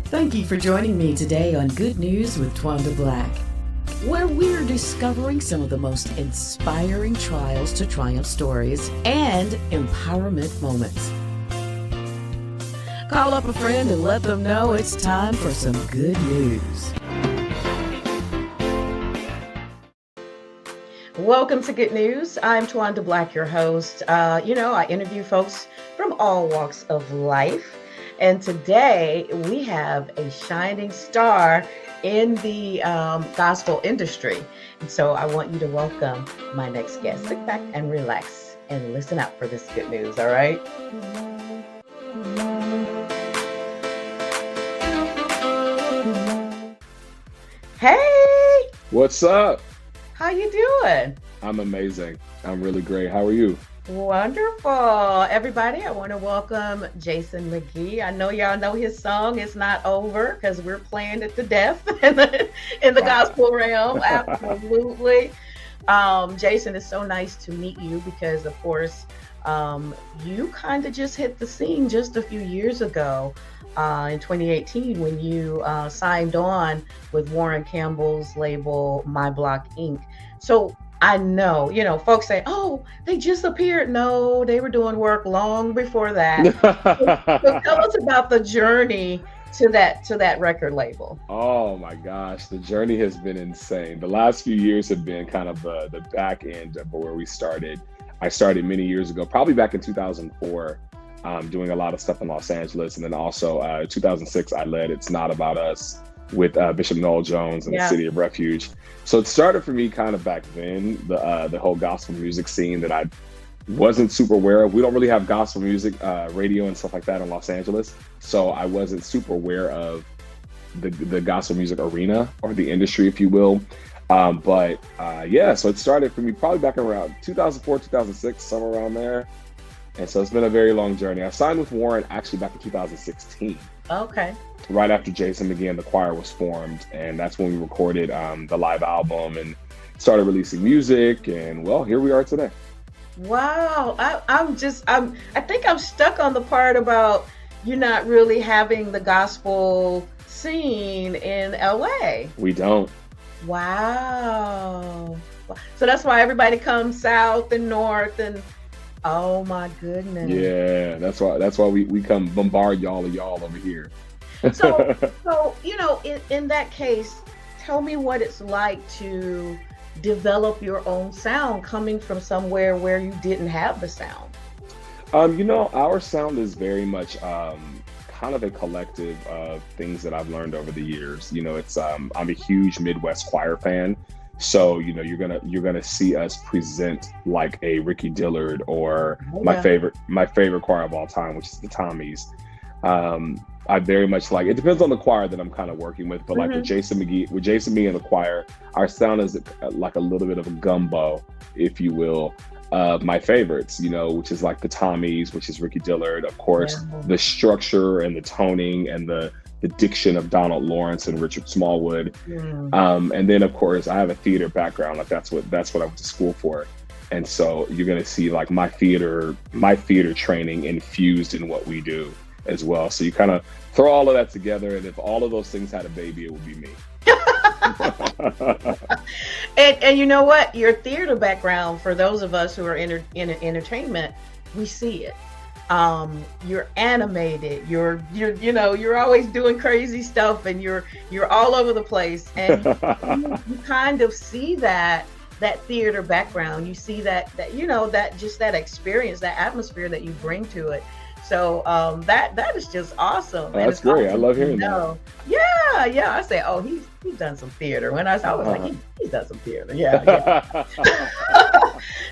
Thank you for joining me today on Good News with Twanda Black, where we're discovering some of the most inspiring trials to triumph stories and empowerment moments. Call up a friend and let them know it's time for some good news. Welcome to Good News. I'm Twanda Black, your host. I interview folks from all walks of life. And today we have a shining star in the gospel industry. And so I want you to welcome my next guest. Sit back and relax and listen out for this good news, all right? Hey! What's up? How you doing? I'm amazing. I'm really great. How are you? Wonderful. Everybody, I want to welcome Jason McGee. I know y'all know his song, It's Not Over, because we're playing it to death in the gospel realm. Absolutely. Jason, it's so nice to meet you because, of course, you kind of just hit the scene just a few years ago in 2018 when you signed on with Warren Campbell's label, My Block Inc. So I know, folks say, oh, they just appeared. No, they were doing work long before that. So tell us about the journey to that record label. Oh my gosh, the journey has been insane. The last few years have been kind of the back end of where we started. I started many years ago, probably back in 2004, doing a lot of stuff in Los Angeles. And then also 2006, I led It's Not About Us with Bishop Noel Jones and the City of Refuge. So it started for me kind of back then, the whole gospel music scene that I wasn't super aware of. We don't really have gospel music, radio and stuff like that in Los Angeles. So I wasn't super aware of the gospel music arena or the industry, if you will. So it started for me probably back around 2004, 2006, somewhere around there. And so it's been a very long journey. I signed with Warren actually back in 2016. Okay. Right after Jason McGee The Choir was formed. And that's when we recorded the live album and started releasing music. And well, here we are today. Wow. I think I'm stuck on the part about you not really having the gospel scene in LA. We don't. Wow. So that's why everybody comes south and north and oh my goodness. Yeah, that's why we come bombard y'all over here. So in that case, tell me what it's like to develop your own sound coming from somewhere where you didn't have the sound. Our sound is very much kind of a collective of things that I've learned over the years. It's I'm a huge Midwest choir fan. So, you're gonna see us present like a Ricky Dillard or my favorite choir of all time, which is the Tommies. I very much like it. Depends on the choir that I'm kind of working with, but like with Jason McGee and the choir, our sound is like a little bit of a gumbo, if you will, of my favorites. Which is like the Tommies, which is Ricky Dillard, of course, the structure and the toning and the diction of Donald Lawrence and Richard Smallwood. And then of course I have a theater background. Like that's what I went to school for. And so you're going to see like my theater training infused in what we do as well. So you kind of throw all of that together. And if all of those things had a baby, it would be me. and you know what? Your theater background, for those of us who are in entertainment, we see it. You're animated, you're always doing crazy stuff and you're all over the place. And you kind of see that theater background. You see that that experience, that atmosphere that you bring to it. So that is just awesome. Oh, that's great. Awesome. I love hearing that. Yeah. I say, oh, he's done some theater. When I was like, he's done some theater. Yeah.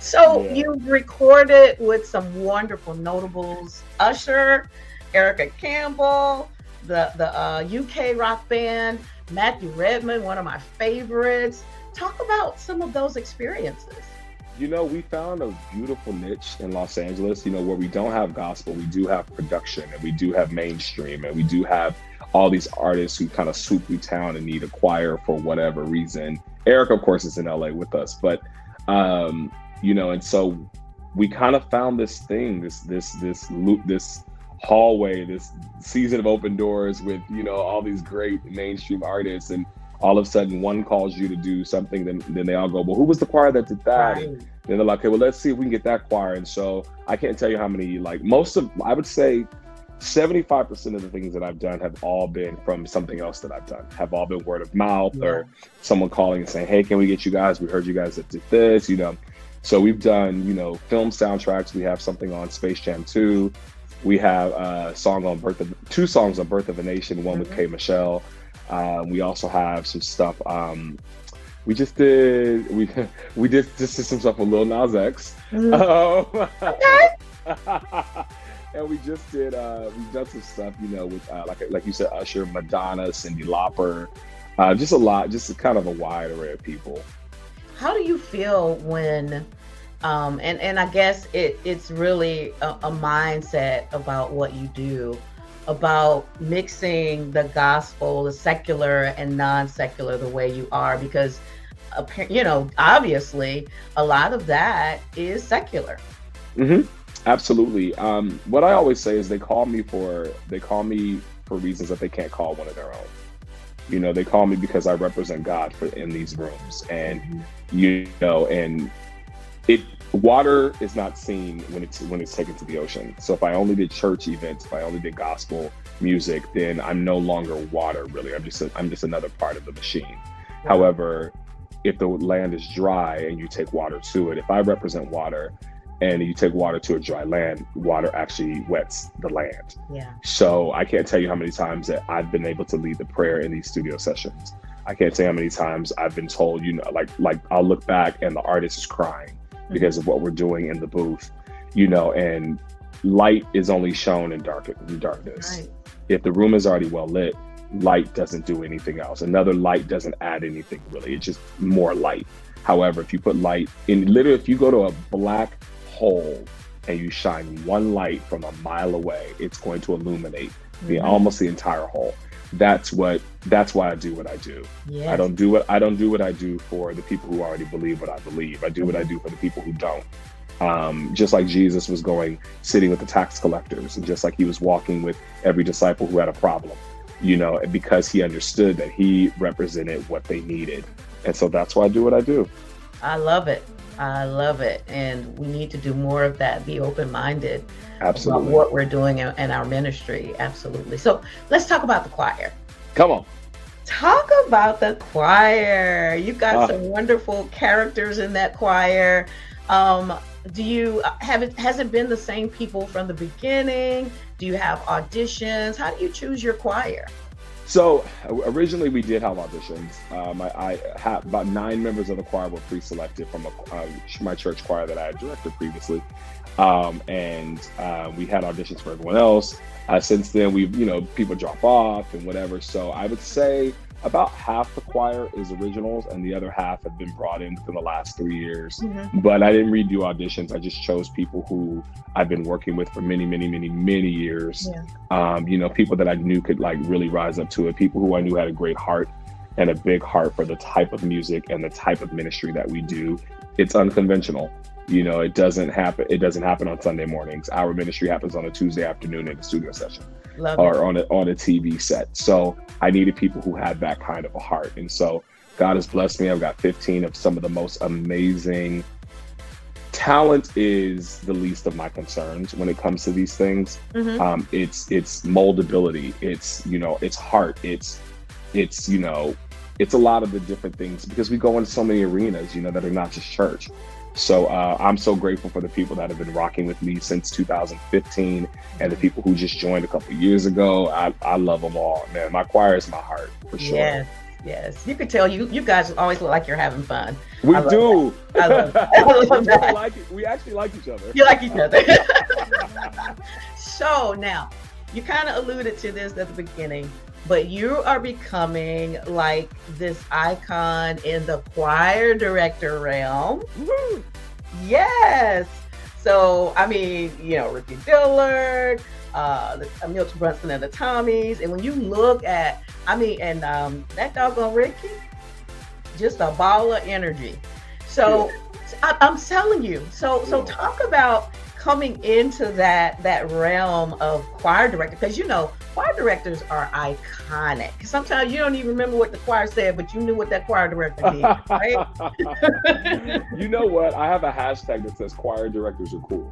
So you recorded with some wonderful notables: Usher, Erica Campbell, the UK rock band, Matthew Redman, one of my favorites. Talk about some of those experiences. We found a beautiful niche in Los Angeles, where we don't have gospel, we do have production, and we do have mainstream, and we do have all these artists who kind of swoop through town and need a choir for whatever reason. Erica, of course, is in LA with us, but, and so we kind of found this thing, this hallway, this season of open doors with, all these great mainstream artists, and all of a sudden one calls you to do something, then they all go, well, who was the choir that did that? Right. And then they're like, okay, well, let's see if we can get that choir. And so I can't tell you how many, like I would say 75% of the things that I've done have all been from something else that I've done, have all been word of mouth, or someone calling and saying, hey, can we get you guys? We heard you guys that did this, So we've done, film soundtracks. We have something on Space Jam 2. We have two songs on Birth of a Nation, one with K. Michelle. We also have some stuff. We did some stuff with Lil Nas X. And we just did we've done some stuff, with like you said, Usher, Madonna, Cyndi Lauper, just kind of a wide array of people. How do you feel when and I guess it's really a mindset about what you do, about mixing the gospel, the secular and non-secular the way you are, because obviously a lot of that is secular. Absolutely. What I always say is they call me for reasons that they can't call one of their own. They call me because I represent God in these rooms, and and water is not seen when it's taken to the ocean. So if I only did church events, if I only did gospel music, then I'm no longer water, really. I'm just another part of the machine. However, if the land is dry and you take water to it, if I represent water and you take water to a dry land, water actually wets the land. So I can't tell you how many times that I've been able to lead the prayer in these studio sessions. I can't tell you how many times I've been told, like I'll look back and the artist is crying because of what we're doing in the booth, and light is only shown in darkness. Right. If the room is already well lit, light doesn't do anything else. Another light doesn't add anything, really. It's just more light. However, if you put light in, literally, if you go to a black hole and you shine one light from a mile away, it's going to illuminate almost the entire hole. That's why I do what I do. Yes. I don't do what I do for the people who already believe what I believe. I do what I do for the people who don't. Just like Jesus was sitting with the tax collectors, and just like he was walking with every disciple who had a problem, because he understood that he represented what they needed. And so that's why I do what I do. I love it. And we need to do more of that. Be open-minded. Absolutely. About what we're doing in our ministry. Absolutely. So let's talk about the choir. Come on. Talk about the choir. You've got some wonderful characters in that choir. Has it been the same people from the beginning? Do you have auditions? How do you choose your choir? So originally we did have auditions. I had about 9 members of the choir were pre-selected from my church choir that I had directed previously. And we had auditions for everyone else. Since then, people drop off and whatever. So I would say about half the choir is originals and the other half have been brought in within the last 3 years. But I didn't redo auditions. I just chose people who I've been working with for many, many, many, many years. People that I knew could really rise up to it. People who I knew had a great heart and a big heart for the type of music and the type of ministry that we do. It's unconventional. It doesn't happen on Sunday mornings. Our ministry happens on a Tuesday afternoon in a studio session or on a TV set. So I needed people who had that kind of a heart. And so God has blessed me. I've got 15 of some of the most amazing talent. Is the least of my concerns when it comes to these things. It's moldability. It's heart. It's a lot of the different things, because we go into so many arenas, that are not just church. So I'm so grateful for the people that have been rocking with me since 2015 and the people who just joined a couple of years ago. I love them all, man. My choir is my heart, for sure. Yes. You can tell you guys always look like you're having fun. We do. I love that. We actually like each other. You like each other. So now, you kind of alluded to this at the beginning, but you are becoming like this icon in the choir director realm. Woo! Yes. So, Ricky Dillard, Milton Brunson and the Tommies. And when you look at, that doggone Ricky, just a ball of energy. So I'm telling you. So talk about coming into that realm of choir director, because choir directors are iconic. Sometimes you don't even remember what the choir said, but you knew what that choir director did, right? You know what? I have a hashtag that says choir directors are cool.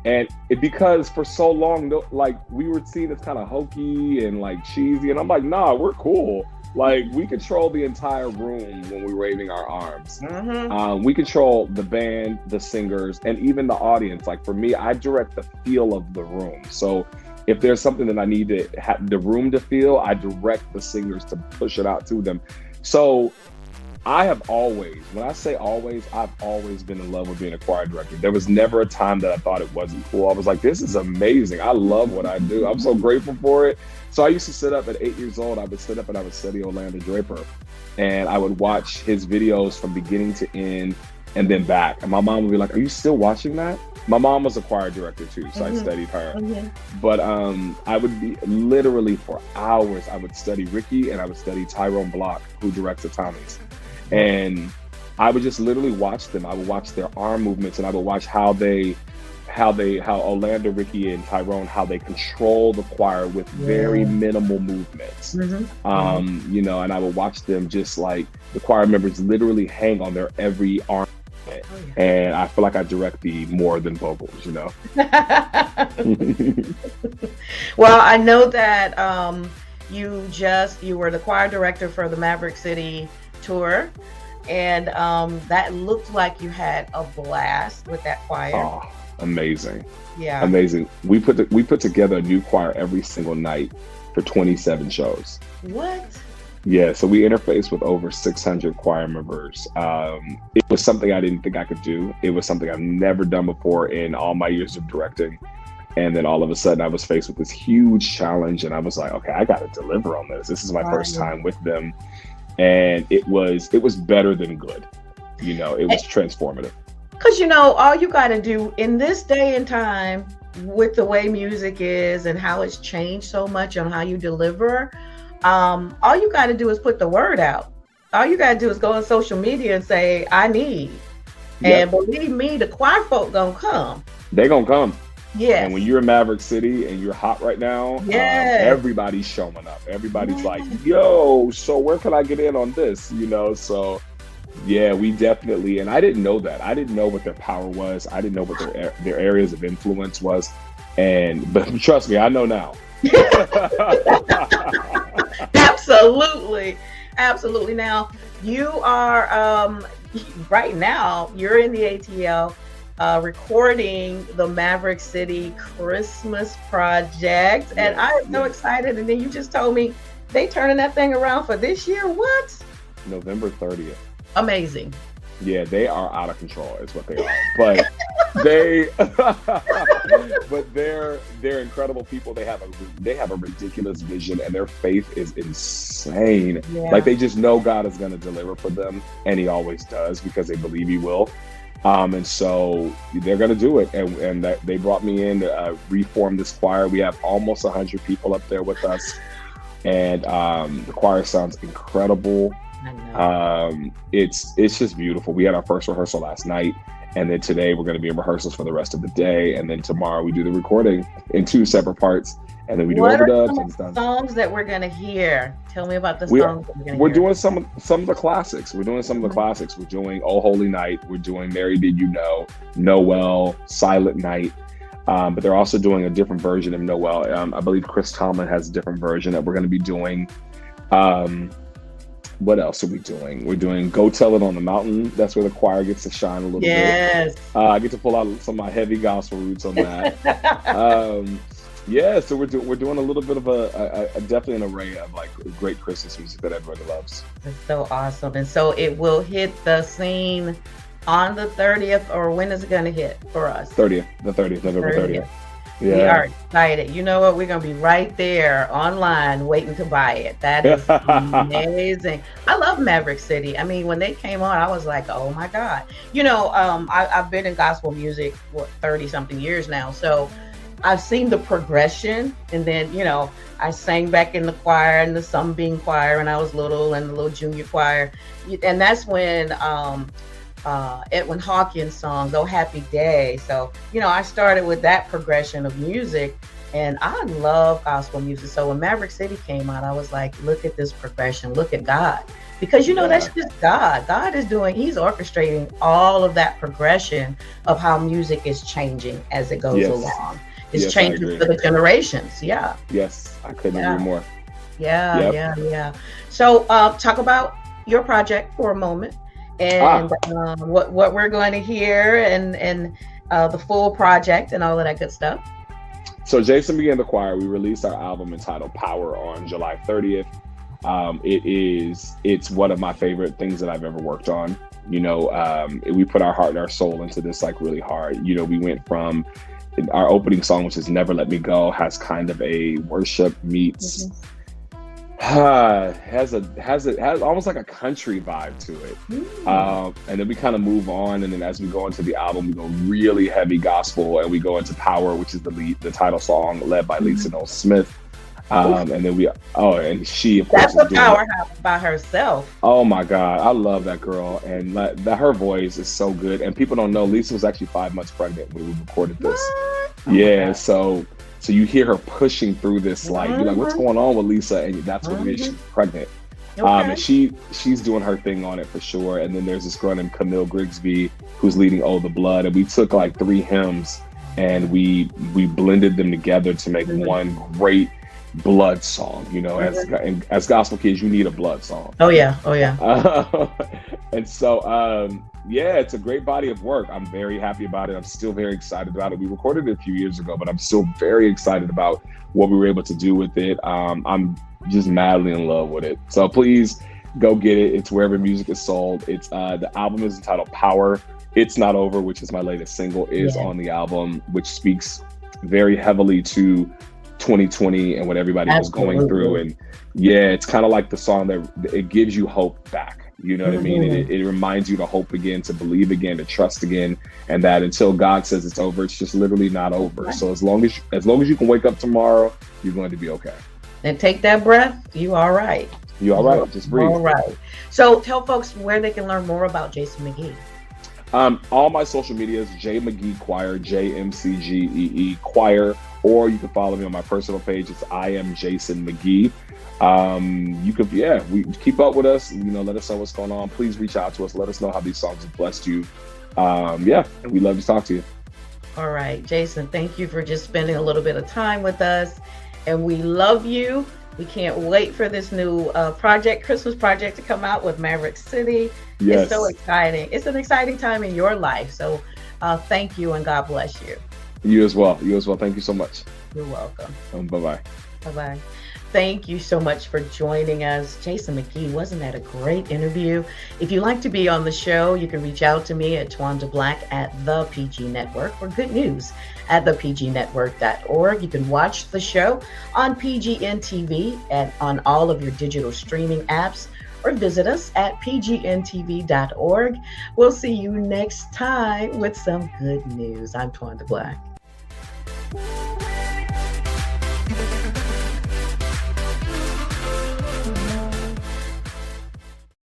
And because for so long, like, we were seen as kind of hokey and like cheesy, and I'm like, nah, we're cool. Like, we control the entire room when we're waving our arms. Mm-hmm. We control the band, the singers, and even the audience. Like, for me, I direct the feel of the room. So if there's something that I need to have the room to feel, I direct the singers to push it out to them. So I have always, when I say always, I've always been in love with being a choir director. There was never a time that I thought it wasn't cool. I was like, this is amazing. I love what I do. I'm so grateful for it. So I used to sit up at 8 years old. I would sit up and I would study Orlando Draper. And I would watch his videos from beginning to end and then back. And my mom would be like, are you still watching that? My mom was a choir director too, so I studied her. But I would be literally for hours, I would study Ricky and I would study Twanda Black, who directs the Tommies. And I would just literally watch them. I would watch their arm movements, and I would watch how Orlando, Ricky, and Tyrone, how they control the choir with very minimal movements. And I would watch them, just like the choir members literally hang on their every arm. And I feel like I direct the more than vocals, Well, I know that you were the choir director for the Maverick City tour, and that looked like you had a blast with that choir. Oh, amazing. Yeah, amazing. We put together a new choir every single night for 27 shows. What? Yeah, so we interfaced with over 600 choir members. It was something I didn't think I could do. It was something I've never done before in all my years of directing. And then all of a sudden I was faced with this huge challenge, and I was like, okay, I got to deliver on this. This is my first time with them. And it was better than good. It was transformative. Because, all you got to do in this day and time, with the way music is and how it's changed so much on how you deliver, all you got to do is put the word out. All you got to do is go on social media and say, I need. And believe me, the choir folk gonna come. They gonna come. Yes. And when you're in Maverick City and you're hot right now, everybody's showing up. Everybody's like, yo, so where can I get in on this? So yeah, we definitely, and I didn't know that. I didn't know what their power was. I didn't know what their areas of influence was. But trust me, I know now. Absolutely. Now you are right now you're in the ATL recording the Maverick City Christmas project, and I am so excited. And then you just told me they turning that thing around for this year. What? November 30th. Amazing. Yeah, they are out of control is what they are. But they're incredible people. They have a ridiculous vision, and their faith is insane. Like, they just know God is going to deliver for them, and he always does, because they believe he will. And so they're going to do it. And they brought me in to reform this choir. We have almost 100 people up there with us, and the choir sounds incredible. It's just beautiful. We had our first rehearsal last night, and then today we're going to be in rehearsals for the rest of the day, and then tomorrow we do the recording in 2 separate parts, and then we do overdubs. What are some songs that we're going to hear? Tell me about the songs that we're going to hear. We're doing some of the classics. We're doing some of the classics. We're doing Oh Holy Night. We're doing Mary Did You Know, Noel, Silent Night. But they're also doing a different version of Noel. I believe Chris Tomlin has a different version that we're going to be doing. What else are we doing? We're doing Go Tell It on the Mountain. That's where the choir gets to shine a little bit. I get to pull out some of my heavy gospel roots on that. So we're doing a little bit of a definitely an array of like great Christmas music that everybody loves. That's so awesome. And so it will hit the scene on the 30th, or when is it going to hit for us? November 30th. Yeah. We are excited. You know what? We're going to be right there online waiting to buy it. That is amazing. I love Maverick City. I mean, when they came on, I was like, oh my God. I've been in gospel music for 30 something years now. So I've seen the progression. And then, I sang back in the choir, and the Sunbeam choir when I was little, and the little junior choir. And that's when Edwin Hawkins songs, "Oh Happy Day." So, I started with that progression of music, and I love gospel music. So when Maverick City came out, I was like, look at this progression, look at God. Because, that's Yeah. just God. God is he's orchestrating all of that progression of how music is changing as it goes Yes. along. It's Yes, I changing agree. for the generations. Yeah. Yes, I couldn't agree Yeah. more. Yeah, Yep. yeah, yeah. So, talk about your project for a moment, and Ah, what we're going to hear, and the full project and all of that good stuff. so Jason McGee The Choir, we released our album entitled Power on July 30th. It's one of my favorite things that I've ever worked on. We put our heart and our soul into this like really hard. We went from our opening song, which is Never Let Me Go, has kind of a worship meets Mhm. has almost like a country vibe to it. Mm. And then we kind of move on, and then as we go into the album, we go really heavy gospel, and we go into Power, which is the title song, led by Lisa Mhm. Noel Smith. Oof, And then and she of course that's is a doing it. powerhouse by herself. Oh my God, I love that girl, and her voice is so good. And people don't know Lisa was actually 5 months pregnant when we recorded this. What? Oh my Yeah, God. so you hear her pushing through this, like you're like, what's Mhm. going on with Lisa? And that's what it is. She's Mhm. pregnant. And Okay. she's doing her thing on it for sure. And then there's this girl named Camille Grigsby who's leading "Oh the Blood," and we took like 3 hymns and we blended them together to make Mhm. one great blood song. Mhm. As gospel kids, you need a blood song. Oh yeah. Oh yeah. Uh, and so, yeah, it's a great body of work. I'm very happy about it. I'm still very excited about it. We recorded it a few years ago, but I'm still very excited about what we were able to do with it. I'm just madly in love with it. So please go get it. It's wherever music is sold. It's the album is entitled Power. It's Not Over, which is my latest single, is Yeah. on the album, which speaks very heavily to 2020 and what everybody was going through. Absolutely. And yeah, it's kind of like the song that it gives you hope back. You know what I mean? And Mhm. it reminds you to hope again, to believe again, to trust again, and that until God says it's over, it's just literally not over. Right. So as long as you can wake up tomorrow, you're going to be okay. And take that breath. You all right. You all right? Just breathe. All right. So tell folks where they can learn more about Jason McGee. All my social medias, J McGee Choir, JMCGEE Choir, or you can follow me on my personal page. It's I am Jason McGee. You could, we keep up with us. Let us know what's going on. Please reach out to us. Let us know how these songs have blessed you. We love to talk to you. All right, Jason, thank you for just spending a little bit of time with us. And we love you. We can't wait for this new Christmas project to come out with Maverick City. Yes. It's so exciting. It's an exciting time in your life. So thank you and God bless you. You as well. You as well. Thank you so much. You're welcome. Bye-bye. Bye-bye. Thank you so much for joining us. Jason McGee, wasn't that a great interview? If you'd like to be on the show, you can reach out to me at Twanda Black at the PG Network, or Good News at thepgnetwork.org. You can watch the show on PGN TV and on all of your digital streaming apps, or visit us at pgntv.org. We'll see you next time with some good news. I'm Twanda Black.